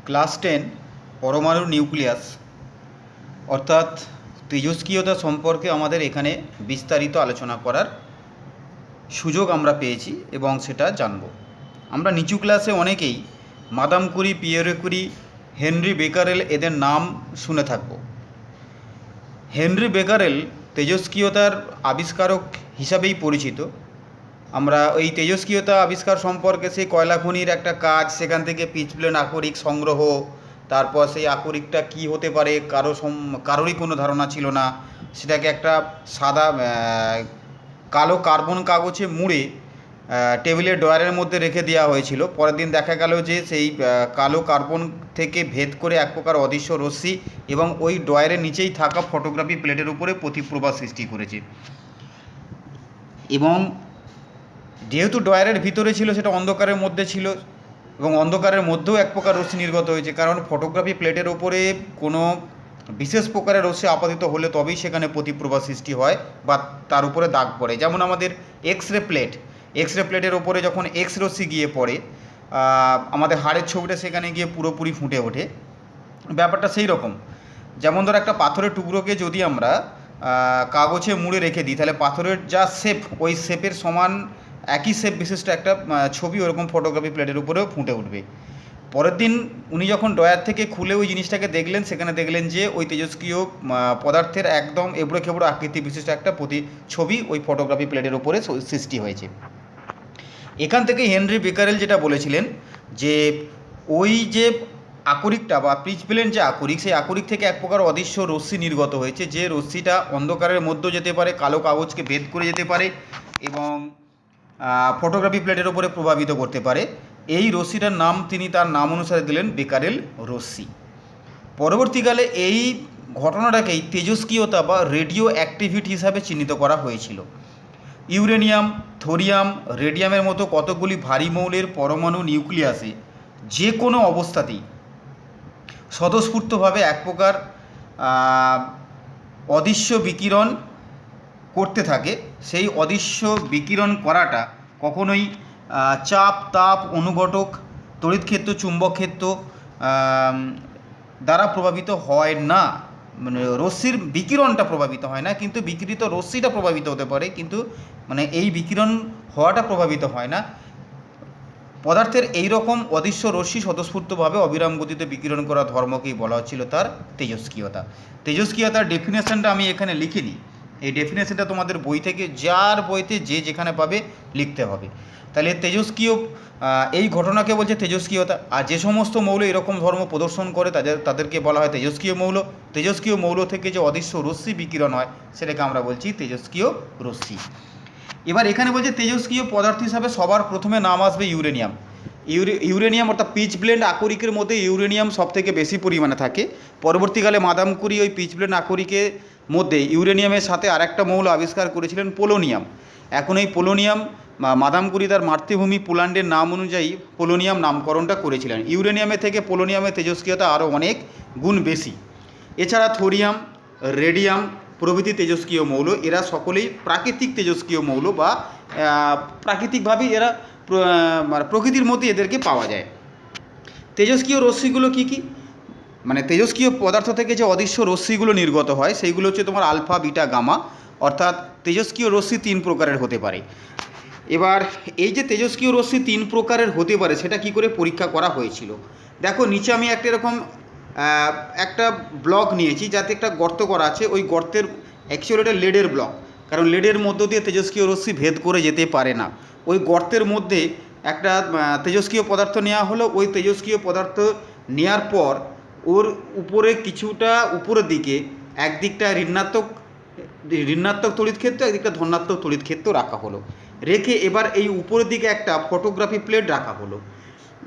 Class 10 পরমাণুর nucleus অর্থাৎ তেজস্ক্রিয়তা সম্পর্কে আমাদের এখানে বিস্তারিত আলোচনা করার সুযোগ আমরা পেয়েছি এবং সেটা জানব। আমরা নিচু ক্লাসে অনেকেই Madame Curie, Pierre Curie, Henry Becquerel এদের নাম শুনে থাকব। হেনরি বেকারেল তেজস্ক্রিয়তার আবিষ্কারক হিসাবেই পরিচিত। আমরা এই তেজস্ক্রিয়তা আবিষ্কার সম্পর্কে সেই কয়লা খনির একটা কাজ, সেখান থেকে পিচব্লেন্ড আকরিক সংগ্রহ, তারপর সেই আকরিকটা কী হতে পারে কারোরই কোনো ধারণা ছিল না। সেটাকে একটা সাদা কালো কার্বন কাগজে মুড়ে টেবিলের ড্রয়ারের মধ্যে রেখে দেওয়া হয়েছিল। পরের দিন দেখা গেল যে সেই কালো কার্বন থেকে ভেদ করে এক প্রকার অদৃশ্য রশ্মি এবং ওই ড্রয়ারের নিচেই থাকা ফটোগ্রাফি প্লেটের উপরে প্রতিপ্রভা সৃষ্টি করেছে। এবং যেহেতু ড্রয়ারের ভিতরে ছিল, সেটা অন্ধকারের মধ্যে ছিল এবং অন্ধকারের মধ্যেও এক প্রকার রশ্মি নির্গত হয়েছে, কারণ ফটোগ্রাফি প্লেটের ওপরে কোনো বিশেষ প্রকারের রশ্মি আপাতিত হলে তবেই সেখানে প্রতিপ্রভা সৃষ্টি হয় বা তার উপরে দাগ পড়ে। যেমন আমাদের এক্স রে প্লেটের ওপরে যখন এক্স রশ্মি গিয়ে পড়ে, আমাদের হাড়ের ছবিটা সেখানে গিয়ে পুরোপুরি ফুটে ওঠে। ব্যাপারটা সেই রকম। যেমন ধর একটা পাথরের টুকরোকে যদি আমরা কাগজে মুড়ে রেখে দিই, তাহলে পাথরের যা শেপ, ওই শেপের সমান একই শেপ বিশিষ্ট একটা ছবি ওরকম ফটোগ্রাফি প্লেটের উপরেও ফুটে উঠবে। পরের দিন উনি যখন ড্রয়ার থেকে খুলে ওই জিনিসটাকে দেখলেন, সেখানে দেখলেন যে ওই তেজস্ক্রিয় পদার্থের একদম এবড়ো খেবড়ো আকৃতি বিশিষ্ট একটা ছবি ওই ফটোগ্রাফি প্লেটের উপরে সৃষ্টি হয়েছে। এখান থেকে হেনরি বেকারেল যেটা বলেছিলেন যে ওই যে আকরিকটা বা পিচব্লেন্ড যে আকরিক, সেই আকরিক থেকে এক প্রকার অদৃশ্য রশ্মি নির্গত হয়েছে, যে রশ্মিটা অন্ধকারের মধ্যেও যেতে পারে, কালো কাগজকে ভেদ করে যেতে পারে এবং ফটোগ্রাফি প্লেটের ওপরে প্রভাবিত করতে পারে। এই রশ্মিটার নাম তিনি তার নাম অনুসারে দিলেন বেকারেল রশ্মি। পরবর্তীকালে এই ঘটনাটাকেই তেজস্ক্রিয়তা বা রেডিও অ্যাক্টিভিটি হিসাবে চিহ্নিত করা হয়েছিল। ইউরেনিয়াম, থোরিয়াম, রেডিয়ামের মতো কতকগুলি ভারী মৌলের পরমাণু নিউক্লিয়াসে যে কোনো অবস্থাতেই স্বতঃস্ফূর্তভাবে এক প্রকার অদৃশ্য বিকিরণ করতে থাকে। সেই অদৃশ্য বিকিরণ করাটা কখনোই চাপ, তাপ, অনুঘটক, তড়িৎক্ষেত্র, চুম্বক ক্ষেত্র দ্বারা প্রভাবিত হয় না। মানে রশ্মির বিকিরণটা প্রভাবিত হয় না, কিন্তু বিকিরিত রশ্মিটা প্রভাবিত হতে পারে, কিন্তু মানে এই বিকিরণ হওয়াটা প্রভাবিত হয় না। পদার্থের এই রকম অদৃশ্য রশ্মি স্বতঃস্ফূর্তভাবে অবিরাম গতিতে বিকিরণ করা ধর্মকেই বলা হচ্ছিল তার তেজস্ক্রিয়তা। তেজস্ক্রিয়তার ডেফিনেশনটা আমি এখানে লিখিনি। এই ডেফিনেশনটা তোমাদের বই থেকে, যার বইতে যে যেখানে পাবে লিখতে হবে। তাহলে তেজস্ক্রিয়, এই ঘটনাকে বলছে তেজস্ক্রিয়তা। আর যে সমস্ত মৌল এরকম ধর্ম প্রদর্শন করে তাদেরকে বলা হয় তেজস্ক্রিয় মৌল। তেজস্ক্রিয় মৌল থেকে যে অদৃশ্য রশ্মি বিকিরণ হয় সেটাকে আমরা বলছি তেজস্ক্রিয় রশ্মি। এবার এখানে বলছে তেজস্ক্রিয় পদার্থ হিসাবে সবার প্রথমে নাম আসবে ইউরেনিয়াম। ইউরেনিয়াম অর্থাৎ পিচব্লেন্ড আকরিকের মধ্যে ইউরেনিয়াম সবথেকে বেশি পরিমাণে থাকে। পরবর্তীকালে মাদাম কুরি ওই পিচব্লেন্ড আকরিকের মধ্যে ইউরেনিয়ামের সাথে আরেকটা মৌল আবিষ্কার করেছিলেন, পোলোনিয়াম। এখন এই পোলোনিয়াম মাদাম কুরি তার মাতৃভূমি পোল্যান্ডের নাম অনুযায়ী পোলোনিয়াম নামকরণটা করেছিলেন। ইউরেনিয়ামের থেকে পোলোনিয়ামের তেজস্ক্রিয়তা আরও অনেক গুণ বেশি। এছাড়া থোরিয়াম, রেডিয়াম প্রভৃতি তেজস্ক্রিয় মৌল, এরা সকলেই প্রাকৃতিক তেজস্ক্রিয় মৌল বা প্রাকৃতিকভাবেই এরা প্রকৃতির মধ্যে এদেরকে পাওয়া যায়। তেজস্ক্রিয় রশ্মিগুলো কী কী? মানে তেজস্ক্রিয় পদার্থ থেকে যে অদৃশ্য রশ্মিগুলো নির্গত হয় সেইগুলো হচ্ছে তোমার আলফা, বিটা, গামা। অর্থাৎ তেজস্ক্রিয় রশ্মি 3 প্রকারের হতে পারে। এবার এই যে তেজস্ক্রিয় রশ্মি 3 প্রকারের হতে পারে সেটা কি করে পরীক্ষা করা হয়েছিল? দেখো নিচে আমি একটা এরকম একটা ব্লক নিয়েছি, যাতে একটা গর্ত করা আছে। ওই গর্তের অ্যাকচুয়ালি এটা লেডের ব্লক, কারণ লেডের মধ্য দিয়ে তেজস্ক্রিয় রশ্মি ভেদ করে যেতে পারে না। ওই গর্তের মধ্যে একটা তেজস্ক্রিয় পদার্থ নেওয়া হলো। ওই তেজস্ক্রিয় পদার্থ নেওয়ার পর ওর উপরে কিছুটা উপরের দিকে একদিকটা ঋণাত্মক তড়িৎ ক্ষেত্র, একদিকটা ধনাত্মক তড়িৎ ক্ষেত্র রাখা হলো। রেখে এবার এই উপরের দিকে একটা ফটোগ্রাফি প্লেট রাখা হলো।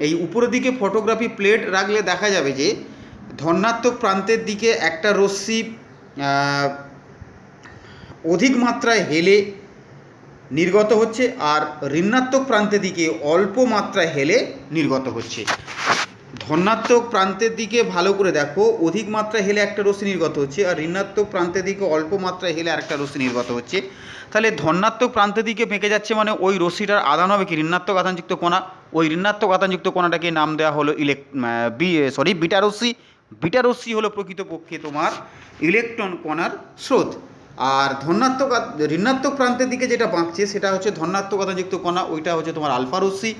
এই উপরের দিকে ফটোগ্রাফি প্লেট রাখলে দেখা যাবে যে ধনাত্মক প্রান্তের দিকে একটা রশ্মি অধিক মাত্রায় হেলে নির্গত হচ্ছে, আর ঋণাত্মক প্রান্তের দিকে অল্প মাত্রায় হেলে নির্গত হচ্ছে। ধনাত্মক প্রান্তের দিকে ভালো করে দেখো, অধিক মাত্রায় হেলে একটা রশ্মি নির্গত হচ্ছে, আর ঋণাত্মক প্রান্তের দিকে অল্প মাত্রায় হেলে আরেকটা রশ্মি নির্গত হচ্ছে। তাহলে ধনাত্মক প্রান্তের দিকে বেঁকে যাচ্ছে মানে ওই রশ্মিটার আধান হবে কি ঋণাত্মক আধানযুক্ত কণা। ওই ঋণাত্মক আধানযুক্ত কণাটাকে নাম দেওয়া হলো বিটা রশ্মি। বিটা রশ্মি হলো প্রকৃতপক্ষে তোমার ইলেকট্রন কণার স্রোত। আর ঋণাত্মক প্রান্তের দিকে যেটা বাঁকছে সেটা হচ্ছে ধনাত্মক আধানযুক্ত কণা, ওইটা হচ্ছে তোমার আলফা রশ্মি।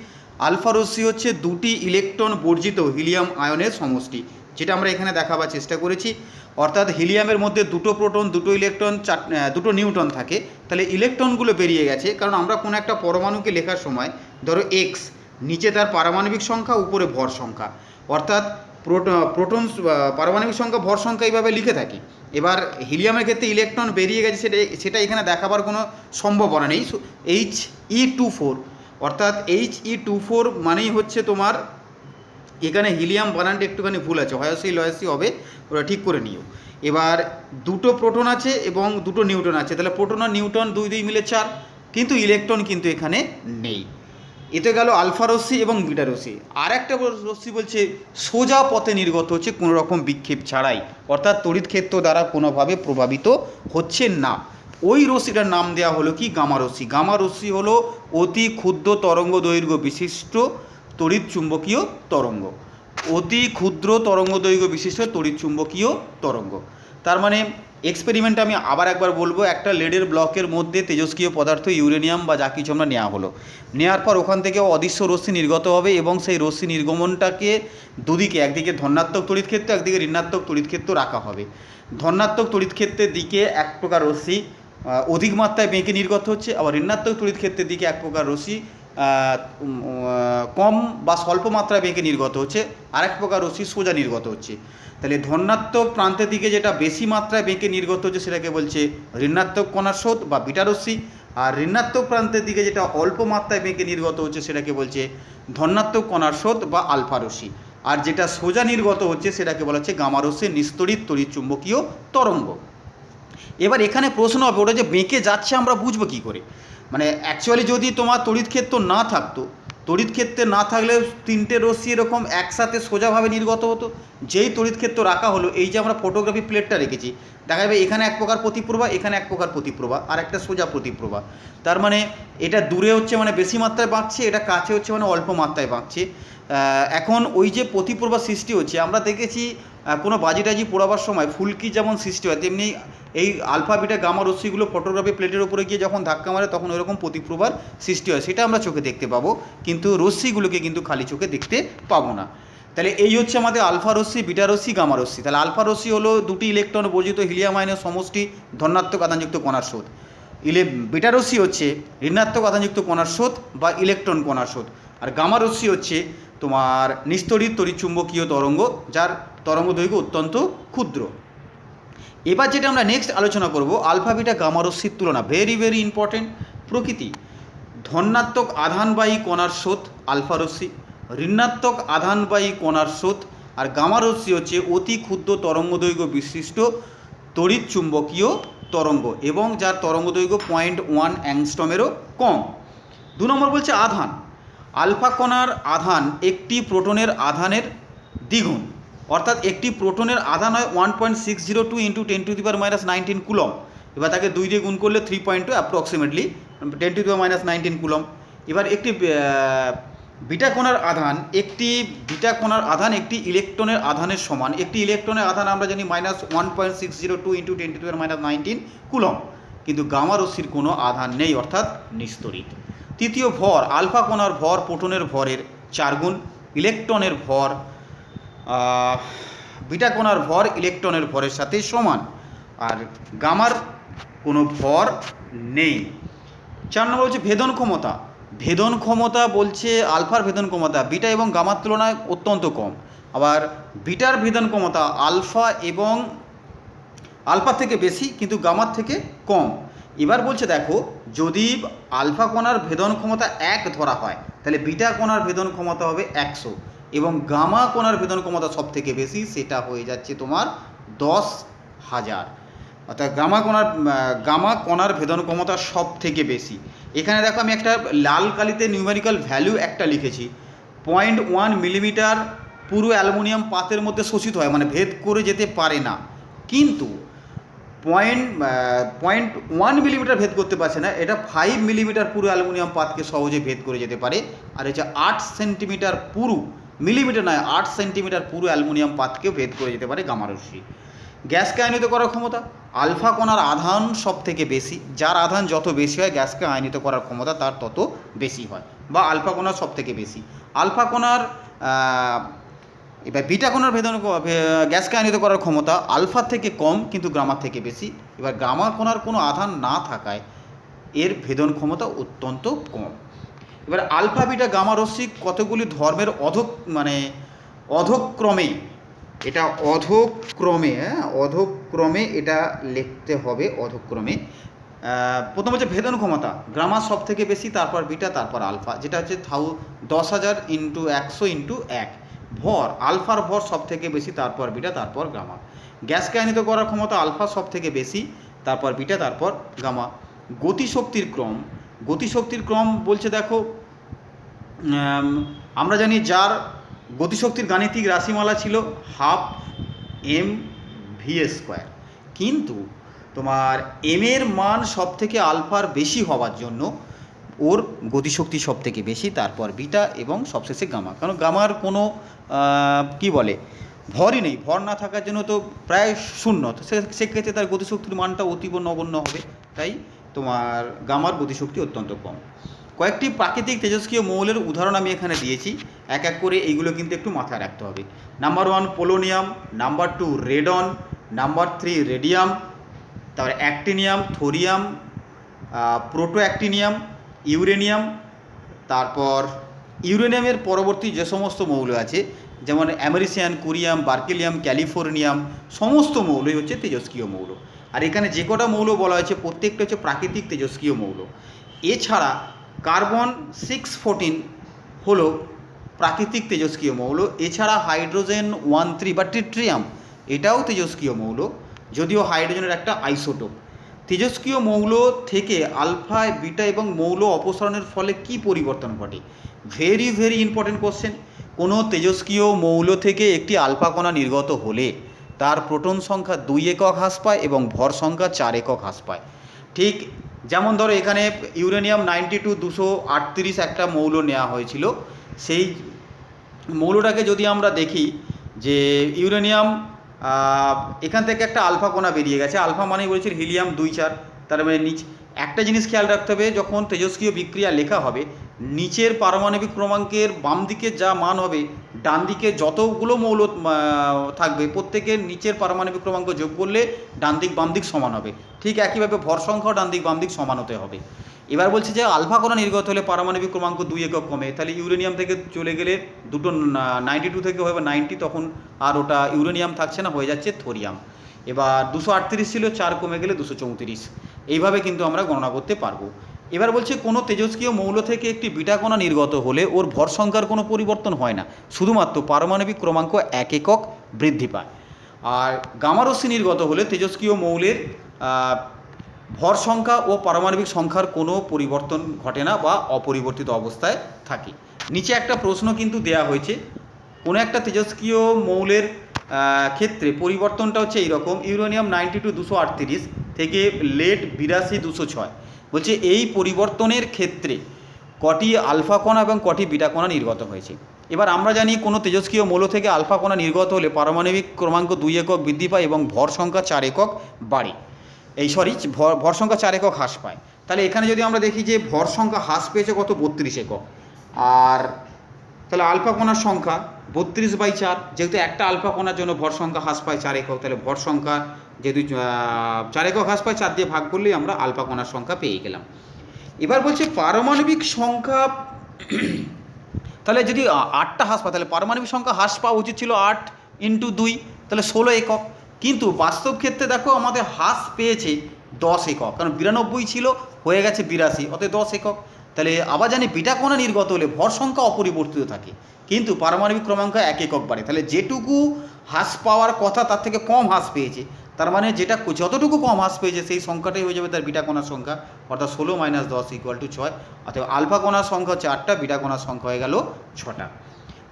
আলফা রশ্মি হচ্ছে দুটি ইলেকট্রন বর্জিত হিলিয়াম আয়নের সমষ্টি, যেটা আমরা এখানে দেখাবার চেষ্টা করেছি। অর্থাৎ হিলিয়ামের মধ্যে দুটো প্রোটন, দুটো ইলেকট্রন, দুটো নিউট্রন থাকে। তাহলে ইলেকট্রনগুলো বেরিয়ে গেছে, কারণ আমরা কোনো একটা পরমাণুকে লেখার সময় ধরো এক্স, নিচে তার পারমাণবিক সংখ্যা, উপরে ভর সংখ্যা, অর্থাৎ প্রোটন পারমাণবিক সংখ্যা ভর সংখ্যা এইভাবে লিখে থাকি। এবার হিলিয়ামের ক্ষেত্রে ইলেকট্রন বেরিয়ে গেছে, সেটা এখানে দেখাবার কোনো সম্ভাবনা নেই। He24, অর্থাৎ He24 মানেই হচ্ছে তোমার, এখানে হিলিয়াম বানানটা একটুখানি ভুল আছে, হয়সি লয়সি হবে, ওরা ঠিক করে নিও। এবার দুটো প্রোটন আছে এবং দুটো নিউট্রন আছে, তাহলে প্রোটন আর নিউট্রন দুই দুই মিলে 4, কিন্তু ইলেকট্রন কিন্তু এখানে নেই। এতে গেল আলফা রশ্মি এবং বিটা রশ্মি। আর একটা রশ্মি বলছে সোজা পথে নির্গত হচ্ছে কোনো রকম বিক্ষেপ ছাড়াই, অর্থাৎ তড়িৎ ক্ষেত্র দ্বারা কোনোভাবে প্রভাবিত হচ্ছে না। ওই রশ্মিটার নাম দেওয়া হলো কি গামা রশ্মি। গামা রশ্মি হলো অতি ক্ষুদ্র তরঙ্গ দৈর্ঘ্য বিশিষ্ট তড়িৎ চুম্বকীয় তরঙ্গ। অতি ক্ষুদ্র তরঙ্গ দৈর্ঘ্য বিশিষ্ট তড়িৎ চুম্বকীয় তরঙ্গ। তার মানে এক্সপেরিমেন্ট আমি আবার একবার বলবো, একটা লেডের ব্লকের মধ্যে তেজস্ক্রিয় পদার্থ ইউরেনিয়াম বা যা কিছু আমরা নেওয়া হলো, নেওয়ার পর ওখান থেকে অদৃশ্য রশ্মি নির্গত হবে এবং সেই রশ্মি নির্গমনটাকে দুদিকে, একদিকে ধনাত্মক তড়িৎ ক্ষেত্র, একদিকে ঋণাত্মক তড়িৎ ক্ষেত্র রাখা হবে। ধনাত্মক তড়িৎ ক্ষেত্রের দিকে এক প্রকার রশ্মি অধিক মাত্রায় বেঁকে নির্গত হচ্ছে, আবার ঋণাত্মক তড়িৎ ক্ষেত্রের দিকে এক প্রকার রশ্মি কম বা স্বল্প মাত্রায় বেঁকে নির্গত হচ্ছে, আরেক প্রকার রশ্মি সোজা নির্গত হচ্ছে। তাহলে ধনাত্মক প্রান্তের দিকে যেটা বেশি মাত্রায় বেঁকে নির্গত হচ্ছে সেটাকে বলছে ঋণাত্মক কণার স্রোত বা বিটা রশ্মি, আর ঋণাত্মক প্রান্তের দিকে যেটা অল্প মাত্রায় বেঁকে নির্গত হচ্ছে সেটাকে বলছে ধনাত্মক কণার স্রোত বা আলফা রশ্মি। আর যেটা সোজা নির্গত হচ্ছে সেটাকে বলা হচ্ছে গামা রশ্মি, নিস্তড়িত তড়িৎ চুম্বকীয় তরঙ্গ। এবার এখানে প্রশ্ন হবে ওটা যে বেঁকে যাচ্ছে আমরা বুঝবো কী করে। মানে অ্যাকচুয়ালি যদি তোমার তড়িৎ ক্ষেত্র না থাকতো, তড়িৎ ক্ষেত্রে না থাকলে তিনটে রশ্মি এরকম একসাথে সোজাভাবে নির্গত হতো। যেই তড়িৎ ক্ষেত্র রাখা হলো, এই যে আমরা ফটোগ্রাফি প্লেটটা রেখেছি, দেখা যাবে এখানে এক প্রকার প্রতিপ্রভা, এখানে এক প্রকার প্রতিপ্রভা, আর একটা সোজা প্রতিপ্রভা। তার মানে এটা দূরে হচ্ছে মানে বেশি মাত্রায় বাঁকছে, এটা কাছে হচ্ছে মানে অল্প মাত্রায় বাঁকছে। এখন ওই যে প্রতিপ্রভা সৃষ্টি হচ্ছে, আমরা দেখেছি কোনো বাজি টাজি পোড়াবার সময় ফুলকি যেমন সৃষ্টি হয়, তেমনি এই আলফা বিটা গামা রশ্মিগুলো ফটোগ্রাফি প্লেটের উপরে গিয়ে যখন ধাক্কা মারে তখন ওইরকম প্রতিপ্রভার সৃষ্টি হয়, সেটা আমরা চোখে দেখতে পাবো, কিন্তু রশ্মিগুলোকে কিন্তু খালি চোখে দেখতে পাবো না। তাহলে এই হচ্ছে আমাদের আলফা রশ্মি, বিটা রশ্মি, গামা রশ্মি। তাহলে আলফা রশ্মি হলো দুটি ইলেকট্রন বর্জিত হিলিয়াম আয়নের সমষ্টি, ধনাত্মক আধানযুক্ত কণার স্রোত। বিটা রশ্মি হচ্ছে ঋণাত্মক আধানযুক্ত কণার স্রোত বা ইলেকট্রন কণার স্রোত। আর গামা রশ্মি হচ্ছে তোমার নিস্তড়িত তড়িৎচুম্বকীয় তরঙ্গ, যার তরঙ্গ দৈর্ঘ্য অত্যন্ত ক্ষুদ্র। এবার যেটা আমরা নেক্সট আলোচনা করব, আলফা বিটা গামা রশ্মির তুলনা, ভেরি ভেরি ইম্পর্টেন্ট। প্রকৃতি, ধনাত্মক আধানবাহী কণার স্রোত আলফা রশ্মি, ঋণাত্মক আধানবাহী কণার স্রোত, আর গামা রশ্মি হচ্ছে অতি ক্ষুদ্র তরঙ্গ দৈর্ঘ্য বিশিষ্ট তড়িৎ চুম্বকীয় তরঙ্গ এবং যার তরঙ্গ দৈর্ঘ্য 0.1 অ্যাংস্ট্রমেরও কম। 2 নম্বর বলছে আধান। আলফা কণার আধান একটি প্রোটনের আধানের দ্বিগুণ, অর্থাৎ একটি প্রোটনের আধান হয় 1.602 × 10⁻⁻19 কুলম। এবার তাকে 2 দিয়ে গুণ করলে 3.2 অ্যাপ্রক্সিমেটলি 10⁻⁻19 কুলম। এবার একটি বিটা কণার আধান, একটি ইলেকট্রনের আধানের সমান। একটি ইলেকট্রনের আধান আমরা জানি -1.602 × 10⁻⁻19 কুলম, কিন্তু গামা রশ্মির কোনো আধান নেই, অর্থাৎ নিস্তড়িত। তৃতীয়, ভর। আলফা কণার ভর প্রোটনের ভরের 4 গুণ, ইলেকট্রনের ভর বিটা কণার ভর ইলেকট্রনের ভরের সাথে সমান, আর গামার কোনো ভর নেই। 4 নম্বর হচ্ছে ভেদন ক্ষমতা। ভেদন ক্ষমতা বলছে আলফার ভেদন ক্ষমতা বিটা এবং গামার তুলনায় অত্যন্ত কম, আবার বিটার ভেদন ক্ষমতা আলফা থেকে বেশি কিন্তু গামার থেকে কম। এবার বলছে দেখো, যদি আলফা কণার ভেদন ক্ষমতা 1 ধরা হয়, তাহলে বিটা কণার ভেদন ক্ষমতা হবে 100, এবং গামা কণার ভেদন ক্ষমতা সব থেকে বেশি, সেটা হয়ে যাচ্ছে তোমার 10,000। অর্থাৎ গামা কণার ভেদন ক্ষমতা সব থেকে বেশি। এখানে দেখো আমি একটা লাল কালিতে নিউমেরিক্যাল ভ্যালু একটা লিখেছি, 0.1 মিলিমিটার পুরো অ্যালুমিনিয়াম পাতের মধ্যে শোষিত হয়, মানে ভেদ করে যেতে পারে না। কিন্তু 0.1 মিলিমিটার ভেদ করতে পারছে না, এটা 5 মিলিমিটার পুরো অ্যালুমিনিয়াম পাতকে সহজে ভেদ করে যেতে পারে। আর হচ্ছে 8 সেন্টিমিটার পুরো, মিলিমিটার নয় 8 সেন্টিমিটার পুরো অ্যালুমিনিয়াম পাতকেও ভেদ করে যেতে পারে গামা রশ্মি। গ্যাসকে আয়নিত করার ক্ষমতা, আলফা কণার আধান সব থেকে বেশি, যার আধান যত বেশি হয় গ্যাসকে আয়নিত করার ক্ষমতা তার তত বেশি হয়, বা আলফা কণার সব থেকে বেশি। আলফা কণার এবার বিটা কণার গ্যাসকে আয়নিত করার ক্ষমতা আলফার থেকে কম কিন্তু গামার থেকে বেশি। এবার গামা কণার কোনো আধান না থাকায় এর ভেদন ক্ষমতা অত্যন্ত কম। এবার আলফা বিটা গামা রশ্মি কতগুলি ধর্মের অধক্রমে, এটা অধক্রমে এটা লিখতে হবে, অধক্রমে। প্রথম হচ্ছে ভেদন ক্ষমতা, গামা সব থেকে বেশি, তারপর বিটা, তারপর আলফা, যেটা হচ্ছে 10,000 × 100 × 1। ভর, আলফার ভর সব থেকে বেশি, তারপর বিটা, তারপর গামা। গ্যাসকে আয়নিত করার ক্ষমতা আলফা সব থেকে বেশি, তারপর বিটা, তারপর গামা। গতিশক্তির ক্রম বলছে দেখো, আমরা জানি যার গতিশক্তির গাণিতিক রাশিমালা ছিল 12 mv², কিন্তু তোমার এম এর মান সব থেকে আলফার বেশি হওয়ার জন্য ওর গতিশক্তি সব থেকে বেশি, তারপর বিটা এবং সবশেষে গামা। কারণ গামার কোনো কি বলে ভরই নেই, ভর না থাকার জন্য তো প্রায় শূন্য, তো সেক্ষেত্রে তার গতিশক্তির মানটা অতীব নগণ্য হবে, তাই তোমার গামার গতিশক্তি অত্যন্ত কম। কয়েকটি প্রাকৃতিক তেজস্ক্রিয় মৌলের উদাহরণ আমি এখানে দিয়েছি, এক এক করে এইগুলো কিন্তু একটু মাথায় রাখতে হবে। Number 1 polonium, number 2 radon, number 3 radium, তারপরে actinium, thorium, protactinium, uranium. তারপর ইউরেনিয়ামের পরবর্তী যে সমস্ত মৌল আছে, যেমন আমেরিসিয়ান, কুরিয়াম, বার্কেলিয়াম, ক্যালিফোর্নিয়াম, সমস্ত মৌলই হচ্ছে তেজস্ক্রিয় মৌল। আর এখানে যে কটা মৌল বলা হয়েছে প্রত্যেকটা হচ্ছে প্রাকৃতিক তেজস্ক্রিয় মৌল। এছাড়া কার্বন 614 হলো প্রাকৃতিক তেজস্ক্রিয় মৌল। এছাড়া হাইড্রোজেন 13 বা ট্রিটিয়াম, এটাও তেজস্ক্রিয় মৌল, যদিও হাইড্রোজেনের একটা আইসোটোপ। তেজস্ক্রিয় মৌল থেকে আলফা, বিটা এবং মৌল অপসারণের ফলে কি পরিবর্তন ঘটে? Very very important question. কোনো তেজস্ক্রিয় মৌল থেকে একটি আলফা কণা নির্গত হলে তার প্রোটন সংখ্যা 2 একক হ্রাস পায় এবং ভর সংখ্যা 4 একক হ্রাস পায়। ঠিক যেমন ধরো এখানে ইউরেনিয়াম 92-238 একটা মৌল নেওয়া হয়েছিল, সেই মৌলটাকে যদি আমরা দেখি যে ইউরেনিয়াম, এখান থেকে একটা আলফা কণা বেরিয়ে গেছে, আলফা মানেই বলেছিল হিলিয়াম 2-4, তার মানে একটা জিনিস খেয়াল রাখতে হবে, যখন তেজস্ক্রিয় বিক্রিয়া লেখা হবে নিচের পারমাণবিক ক্রমাঙ্কের বাম দিকে যা মান হবে, ডান দিকে যতগুলো মৌল থাকবে প্রত্যেকের নিচের পারমাণবিক ক্রমাঙ্ক যোগ করলে ডান দিক বাম দিক সমান হবে। ঠিক একইভাবে ভর সংখ্যাও ডান দিক বাম দিক সমান হতে হবে। এবার বলছে যে আলফা কণা নির্গত হলে পারমাণবিক ক্রমাঙ্ক 2 একক কমে, তাহলে ইউরেনিয়াম থেকে চলে গেলে দুটো 92 থেকে হবে 90, তখন আর ওটা ইউরেনিয়াম থাকছে না, হয়ে যাচ্ছে থোরিয়াম। এবার 238 ছিল, 4 কমে গেলে 234। এইভাবে কিন্তু আমরা গণনা করতে পারবো। এবার বলছে কোনো তেজস্ক্রিয় মৌল থেকে একটি বিটা কণা নির্গত হলে ওর ভর সংখ্যার কোনো পরিবর্তন হয় না, শুধুমাত্র পারমাণবিক ক্রমাঙ্ক 1 একক বৃদ্ধি পায়। আর গামা রশ্মি নির্গত হলে তেজস্ক্রিয় মৌলের ভর সংখ্যা ও পারমাণবিক সংখ্যার কোনো পরিবর্তন ঘটে না বা অপরিবর্তিত অবস্থায় থাকে। নিচে একটা প্রশ্ন কিন্তু দেয়া হয়েছে, কোনো একটা তেজস্ক্রিয় মৌলের ক্ষেত্রে পরিবর্তনটা হচ্ছে এইরকম, ইউরেনিয়াম 92-238 থেকে লেড 82-206। বলছে এই পরিবর্তনের ক্ষেত্রে কটি আলফা কণা এবং কটি বিটা কণা নির্গত হয়েছে। এবার আমরা জানি কোনো তেজস্ক্রিয় মৌল থেকে আলফা কণা নির্গত হলে পারমাণবিক ক্রমাঙ্ক 2 একক বৃদ্ধি পায় এবং ভর সংখ্যা 4 একক বাড়ে, ভর সংখ্যা 4 একক হ্রাস পায়। তাহলে এখানে যদি আমরা দেখি যে ভর সংখ্যা হ্রাস পেয়েছে কত, 32 একক। আর তাহলে আলফা কণার সংখ্যা 32/4, যেহেতু একটা আলফা কণার জন্য ভর সংখ্যা হ্রাস পায় 4 একক, তাহলে ভর সংখ্যা যেহেতু 4 একক হ্রাস পায়, 4 দিয়ে ভাগ করলেই আমরা আলফা কণার সংখ্যা পেয়ে গেলাম। এবার বলছে পারমাণবিক সংখ্যা, তাহলে যদি 8টা হ্রাস পায় তাহলে পারমাণবিক সংখ্যা হ্রাস পাওয়া উচিত ছিল 8 × 2, তাহলে 16 একক। কিন্তু বাস্তব ক্ষেত্রে দেখো আমাদের হ্রাস পেয়েছে 10 একক, কারণ 92 ছিল হয়ে গেছে 82, অতএব 10 একক। তাহলে আবার জানি বিটা কণা নির্গত হলে ভর সংখ্যা অপরিবর্তিত থাকে কিন্তু পারমাণবিক ক্রমাঙ্ক 1 একক বাড়ে, তাহলে যেটুকু হ্রাস পাওয়ার কথা তার থেকে কম হ্রাস পেয়েছে, তার মানে যতটুকু কম হ্রাস পেয়েছে সেই সংখ্যাটাই হয়ে যাবে তার বিটা কণার সংখ্যা, অর্থাৎ 16 - 10 = 6। অর্থাৎ আলফা কণার সংখ্যা হচ্ছে 8টা, বিটা কণার সংখ্যা হয়ে গেল 6টা।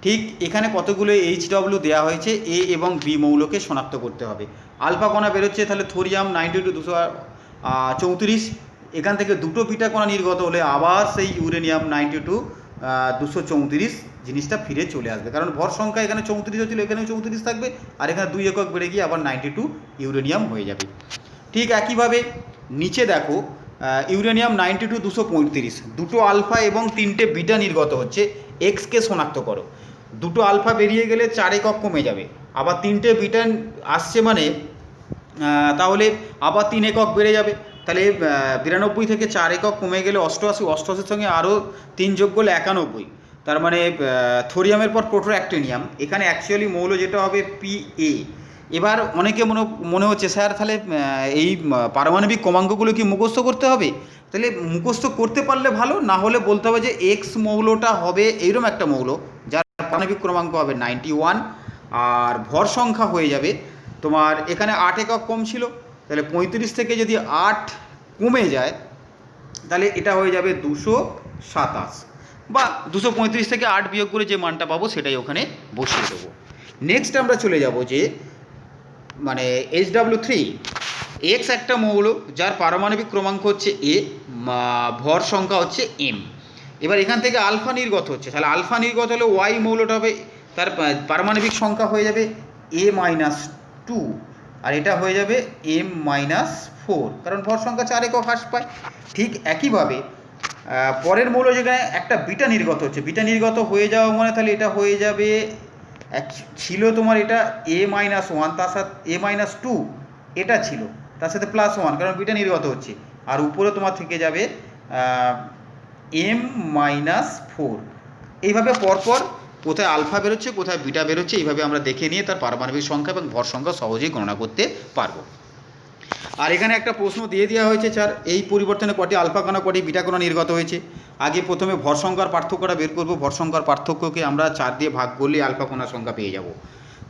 ঠিক এখানে কতগুলো HW দেওয়া হয়েছে, এ এবং বি মৌলকে শনাক্ত করতে হবে। আলফা কণা বেরোচ্ছে, তাহলে থোরিয়াম 92 এখান থেকে দুটো বিটা কণা নির্গত হলে আবার সেই ইউরেনিয়াম 234 জিনিসটা ফিরে চলে আসবে, কারণ ভর সংখ্যা এখানে 34 হচ্ছিল, এখানেও 34 থাকবে, আর এখানে 2 একক বেড়ে গিয়ে আবার 92 ইউরেনিয়াম হয়ে যাবে। ঠিক একইভাবে নিচে দেখো ইউরেনিয়াম 235 দুটো আলফা এবং 3টে বিটা নির্গত হচ্ছে, এক্সকে শনাক্ত করো। দুটো আলফা বেরিয়ে গেলে 4 একক কমে যাবে, আবার 3টে বিটা আসছে মানে তাহলে আবার 3 একক বেড়ে যাবে, তাহলে 92 থেকে 4 একক কমে গেলে 88, 88-এর সঙ্গে আরও 3 যোগ করলে 91, তার মানে থোরিয়ামের পর প্রোটোঅ্যাক্টিনিয়াম, এখানে অ্যাকচুয়ালি মৌল যেটা হবে PA। এবার অনেকে মনে হচ্ছে স্যার তাহলে এই পারমাণবিক ক্রমাঙ্কগুলো কি মুখস্থ করতে হবে? তাহলে মুখস্থ করতে পারলে ভালো, না হলে বলতে হবে যে এক্স মৌলটা হবে এইরকম একটা মৌল যার পারমাণবিক ক্রমাঙ্ক হবে 91, আর ভর সংখ্যা হয়ে যাবে তোমার এখানে 8 একক কম ছিল, তাহলে 35 থেকে যদি 8 কমে যায় তাহলে এটা হয়ে যাবে 227, বা 235 থেকে 8 বিয়োগ করে যে মানটা পাবো সেটাই ওখানে বসিয়ে দেবো। নেক্সট আমরা চলে যাব যে মানে HW3, এক্স একটা মৌল যার পারমাণবিক ক্রমাঙ্ক হচ্ছে এ, ভর সংখ্যা হচ্ছে এম। এবার এখান থেকে আলফা নির্গত হচ্ছে, তাহলে আলফা নির্গত হলে ওয়াই মৌলটা হবে, তার পারমাণবিক সংখ্যা হয়ে যাবে A-2, আর এটা হয়ে যাবে M-4, কারণ ভর সংখ্যা 4 একক হ্রাস পায়। ঠিক একইভাবে পরের মৌল যেখানে একটা বিটা নির্গত হচ্ছে, বিটা নির্গত হয়ে যাওয়া মানে তাহলে এটা হয়ে যাবে ছিল তোমার এটা A-1, তার সাথে A-2 এটা ছিল, তার সাথে +1 কারণ বিটা নির্গত হচ্ছে, আর উপরে তোমার থেকে যাবে M-4। এইভাবে পরপর কোথায় আলফা বেরোচ্ছে কোথায় বিটা বেরোচ্ছে এইভাবে আমরা দেখে নিয়ে তার পারমাণবিক সংখ্যা এবং ভর সংখ্যা সহজেই গণনা করতে পারবো। আর এখানে একটা প্রশ্ন দিয়ে দেওয়া হয়েছে স্যার এই পরিবর্তনে কটি আলফা কণা কটি বিটা কণা নির্গত হয়েছে। আগে প্রথমে ভর সংখ্যার পার্থক্যটা বের করব, ভর সংখ্যার পার্থক্যকে আমরা 4 দিয়ে ভাগ করলে আলফা কণার সংখ্যা পেয়ে যাব।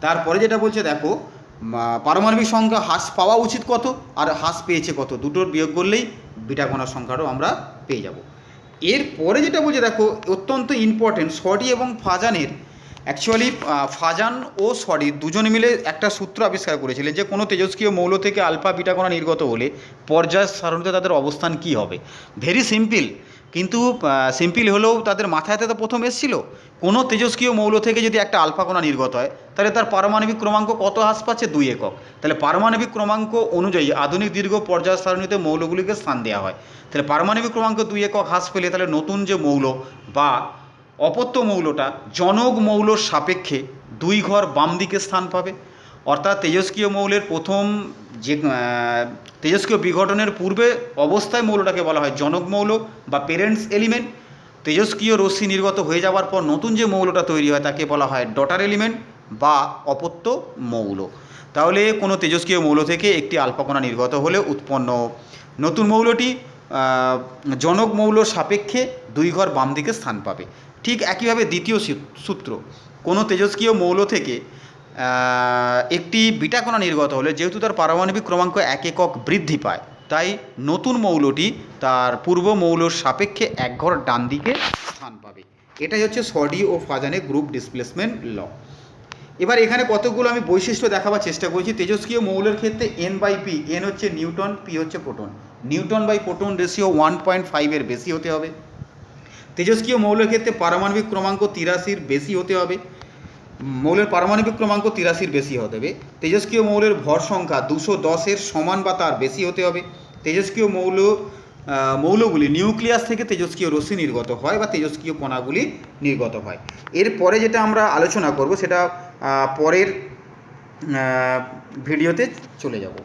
তারপরে যেটা বলছে দেখো পারমাণবিক সংখ্যা হ্রাস পাওয়া উচিত কত আর হ্রাস পেয়েছে কত, দুটোর বিয়োগ করলেই বিটা কণার সংখ্যাটাও আমরা পেয়ে যাব। এরপরে যেটা বলছে দেখো অত্যন্ত ইম্পর্টেন্ট, সডি এবং ফাজানের অ্যাকচুয়ালি ফাজান ও সডি দুজন মিলে একটা সূত্র আবিষ্কার করেছিলেন যে কোনো তেজস্ক্রিয় মৌল থেকে আলফা বিটা কণা নির্গত হলে পর্যায় সারণীতে তাদের অবস্থান কী হবে। ভেরি সিম্পল, কিন্তু সিম্পল হলেও তাদের মাথায় তো প্রথম এসেছিল কোনো তেজস্ক্রিয় মৌল থেকে যদি একটা আলফা কণা নির্গত হয় তাহলে তার পারমাণবিক ক্রমাঙ্ক কত হ্রাস পাচ্ছে, 2 একক। তাহলে পারমাণবিক ক্রমাঙ্ক অনুযায়ী আধুনিক দীর্ঘ পর্যায় সারণীতে মৌলগুলিকে স্থান দেওয়া হয়। তাহলে পারমাণবিক ক্রমাঙ্ক 2 একক হ্রাস পেলে তাহলে নতুন যে মৌল বা অপত্য মৌলটা জনক মৌলর সাপেক্ষে 2 ঘর বাম দিকে স্থান পাবে, অর্থাৎ তেজস্ক্রিয় মৌলের প্রথম যে তেজস্ক্রিয় বিঘটনের পূর্বে অবস্থায় মৌলটাকে বলা হয় জনক মৌল বা প্যারেন্টস এলিমেন্ট। তেজস্ক্রিয় রশ্মি নির্গত হয়ে যাওয়ার পর নতুন যে মৌলটা তৈরি হয় তাকে বলা হয় ডটার এলিমেন্ট বা অপত্য মৌল। তাহলে কোনো তেজস্ক্রিয় মৌল থেকে একটি আলফা কণা নির্গত হলে উৎপন্ন নতুন মৌলটি জনক মৌলর সাপেক্ষে 2 ঘর বাম দিকে স্থান পাবে। ঠিক একইভাবে দ্বিতীয় সূত্র, কোনো তেজস্ক্রিয় মৌল থেকে একটি বিটা কণা নির্গত হলে যেহেতু তার পারমাণবিক ক্রমাঙ্ক 1 একক বৃদ্ধি পায় তাই নতুন মৌলটি তার পূর্ব মৌলর সাপেক্ষে 1 ঘর ডান দিকে স্থান পাবে। এটাই হচ্ছে সডি ও ফাজানের গ্রুপ ডিসপ্লেসমেন্ট ল। এবার এখানে কতগুলো আমি বৈশিষ্ট্য দেখাবার চেষ্টা করেছি। তেজস্ক্রিয় মৌলের ক্ষেত্রে N/P, N হচ্ছে নিউটন, P হচ্ছে proton, neutron by proton ratio 1.5 এর বেশি হতে হবে। তেজস্ক্রিয় মৌলের ক্ষেত্রে পারমাণবিক ক্রমাঙ্ক 83 বেশি হতে হবে, মৌলের পারমাণবিক ক্রমাঙ্ক 83 বেশি হতে হবে। তেজস্ক্রিয় মৌলের ভর সংখ্যা 210 সমান বা তার বেশি হতে হবে। তেজস্ক্রিয় মৌলগুলি নিউক্লিয়াস থেকে তেজস্ক্রিয় রশ্মি নির্গত হয় বা তেজস্ক্রিয় কণাগুলি নির্গত হয়। এরপরে যেটা আমরা আলোচনা করব সেটা পরের ভিডিওতে চলে যাব।